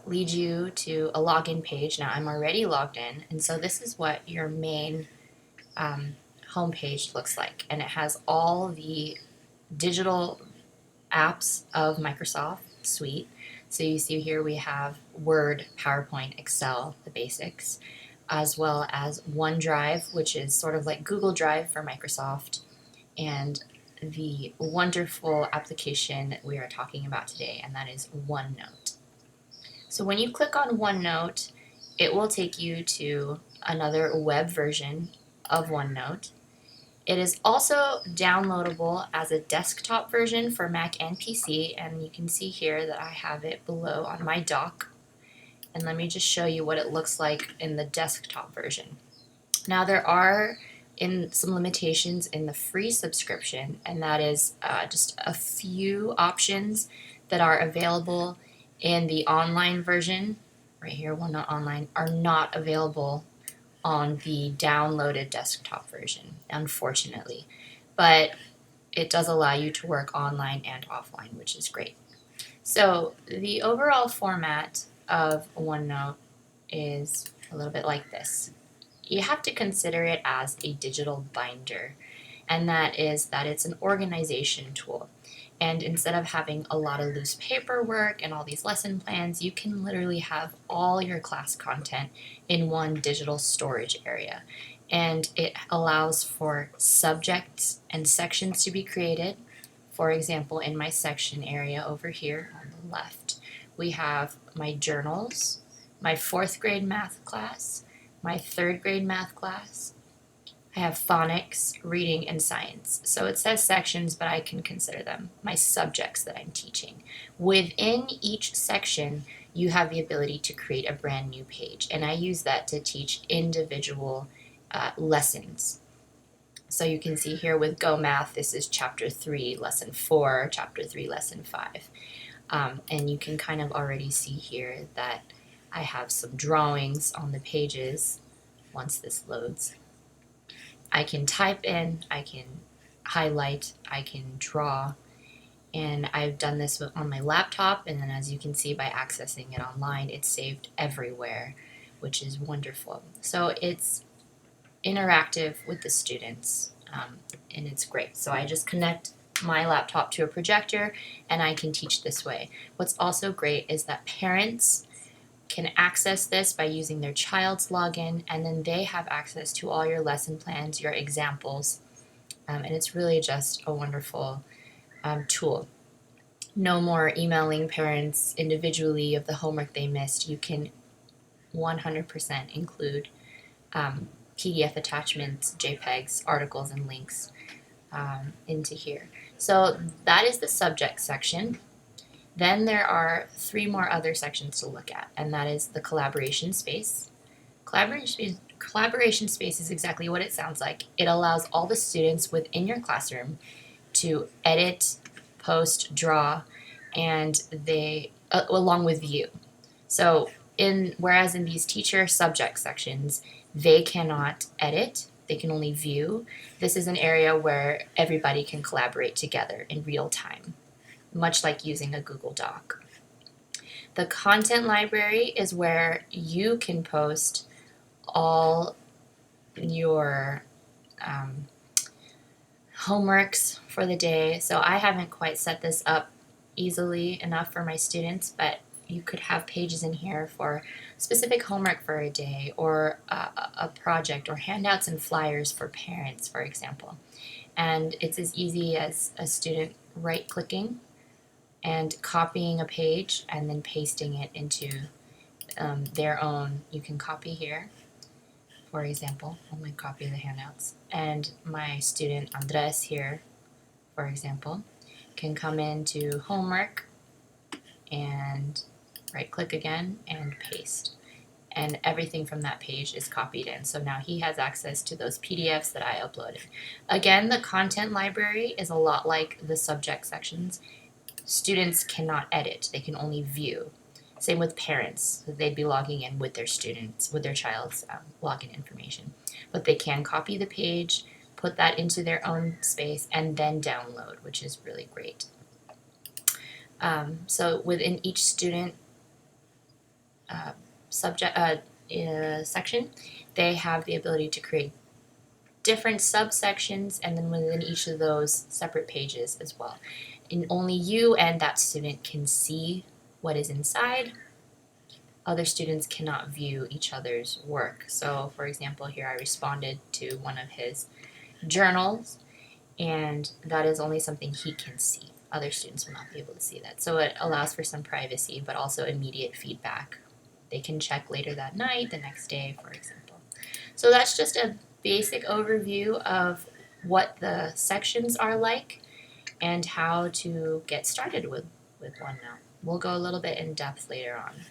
lead you to a login page. Now I'm already logged in, and so this is what your main um, homepage looks like, and it has all the digital apps of Microsoft Suite. So you see here we have Word, PowerPoint, Excel, the basics, as well as OneDrive, which is sort of like Google Drive for Microsoft, and the wonderful application that we are talking about today, and that is OneNote. So when you click on OneNote, it will take you to another web version of OneNote. It is also downloadable as a desktop version for Mac and PC, and you can see here that I have it below on my dock. And let me just show you what it looks like in the desktop version. Now there are some limitations in the free subscription, and that is just a few options that are available in the online version, right here, OneNote Online, are not available on the downloaded desktop version, unfortunately. But it does allow you to work online and offline, which is great. So the overall format of OneNote is a little bit like this. You have to consider it as a digital binder, and that is that it's an organization tool. And instead of having a lot of loose paperwork and all these lesson plans, you can literally have all your class content in one digital storage area. And it allows for subjects and sections to be created. For example, in my section area over here on the left, we have my journals, my fourth grade math class, my third grade math class. I have phonics, reading, and science. So it says sections, but I can consider them my subjects that I'm teaching. Within each section, you have the ability to create a brand new page, and I use that to teach individual lessons. So you can see here with Go Math, this is chapter 3, lesson 4, chapter 3, lesson 5. And you can kind of already see here that I have some drawings on the pages once this loads. I can type in, I can highlight, I can draw, and I've done this on my laptop, and then as you can see by accessing it online, it's saved everywhere, which is wonderful. So it's interactive with the students, and it's great. So I just connect my laptop to a projector, and I can teach this way. What's also great is that parents can access this by using their child's login, and then they have access to all your lesson plans, your examples, and it's really just a wonderful tool. No more emailing parents individually of the homework they missed. You can 100% include PDF attachments, JPEGs, articles, and links into here. So that is the subject section. Then there are 3 more other sections to look at, and that is the collaboration space. Collaboration space is exactly what it sounds like. It allows all the students within your classroom to edit, post, draw, and they along with view. So whereas in these teacher subject sections, they cannot edit, they can only view. This is an area where everybody can collaborate together in real time, much like using a Google Doc. The content library is where you can post all your homeworks for the day. So I haven't quite set this up easily enough for my students, but you could have pages in here for specific homework for a day, or a project, or handouts and flyers for parents, for example. And it's as easy as a student right-clicking and copying a page and then pasting it into their own. You can copy here, for example, only copy the handouts. And my student Andres here, for example, can come into homework and right-click again and paste. And everything from that page is copied in. So now he has access to those PDFs that I uploaded. Again, the content library is a lot like the subject sections. Students cannot edit, they can only view. Same with parents, so they'd be logging in with their students, with their child's login information. But they can copy the page, put that into their own space, and then download, which is really great. So within each student section, they have the ability to create different subsections, and then within each of those, separate pages as well. And only you and that student can see what is inside. Other students cannot view each other's work. So, for example, here I responded to one of his journals, and that is only something he can see. Other students will not be able to see that. So it allows for some privacy, but also immediate feedback. They can check later that night, the next day, for example. So that's just a basic overview of what the sections are like and how to get started with OneNote. We'll go a little bit in depth later on.